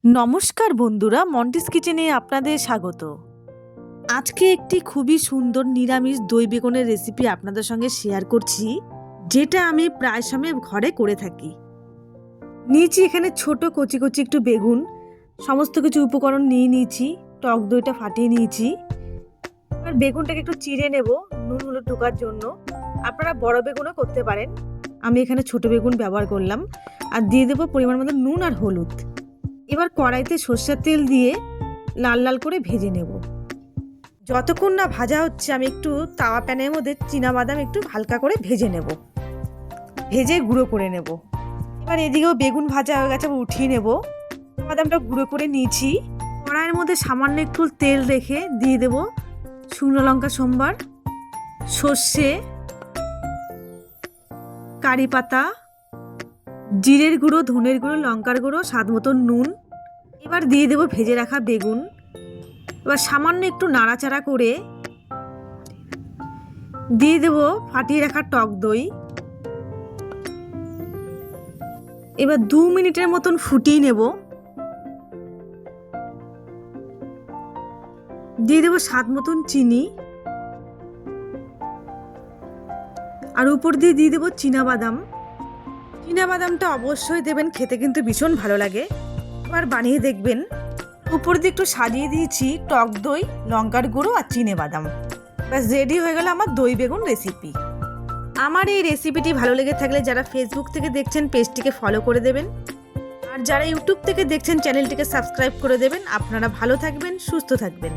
নমস্কার বন্ধুরা, মন্টিস কিচেনে আপনাদের স্বাগত। আজকে একটি খুবই সুন্দর নিরামিষ দই বেগুনের রেসিপি আপনাদের সঙ্গে শেয়ার করছি, যেটা আমি প্রায় সময় ঘরে করে থাকি। নিয়েছি এখানে ছোট কচি কচি একটু বেগুন, সমস্ত কিছু উপকরণ নিয়ে নিয়েছি, টক দইটা ফাটিয়ে নিয়েছি। আর বেগুনটাকে একটু চিড়ে নেব নুন হলুদ ঢোকার জন্য। আপনারা বড় বেগুনও করতে পারেন, আমি এখানে ছোট বেগুন ব্যবহার করলাম। আর দিয়ে দেবো পরিমাণ মতো নুন আর হলুদ। এবার কড়াইতে সর্ষের তেল দিয়ে লাল লাল করে ভেজে নেব। যতক্ষণ না ভাজা হচ্ছে আমি একটু তাওয়া প্যানের মধ্যে চীনাবাদাম একটু হালকা করে ভেজে নেব, ভেজে গুঁড়ো করে নেব। এবার এদিকেও বেগুন ভাজা হয়ে গেছে, উঠিয়ে নেব। বাদামটা গুঁড়ো করে নিয়েছি। কড়াইয়ের মধ্যে সামান্য একটু তেল রেখে দিয়ে দেব শুকনো লঙ্কা সোমবার, সর্ষে, কারি পাতা, জিরের গুঁড়ো, ধনের গুঁড়ো, লঙ্কার গুঁড়ো, স্বাদ মতন নুন। এবার দিয়ে দেবো ভেজে রাখা বেগুন। এবার সামান্য একটু নাড়াচাড়া করে দিয়ে দেবো ফাটিয়ে রাখা টক দই। এবার 2 মিনিটের মতন ফুটিয়ে নেব। দিয়ে দেবো স্বাদ মতন চিনি, আর উপর দিয়ে দিয়ে দেবো চীনাবাদাম। চীনাবাদামটা অবশ্যই দেবেন, খেতে কিন্তু ভীষণ ভালো লাগে। এবার বানিয়ে দেখবেন। উপর দিয়ে একটু সাজিয়ে দিয়েছি টক দই, লঙ্কার গুঁড়ো আর চীনাবাদাম। ব্যাস রেডি হয়ে গেল আমার দই বেগুন রেসিপি। আমার এই রেসিপিটি ভালো লেগে থাকলে যারা ফেসবুক থেকে দেখছেন পেজটিকে ফলো করে দেবেন, আর যারা ইউটিউব থেকে দেখছেন চ্যানেলটিকে সাবস্ক্রাইব করে দেবেন। আপনারা ভালো থাকবেন, সুস্থ থাকবেন।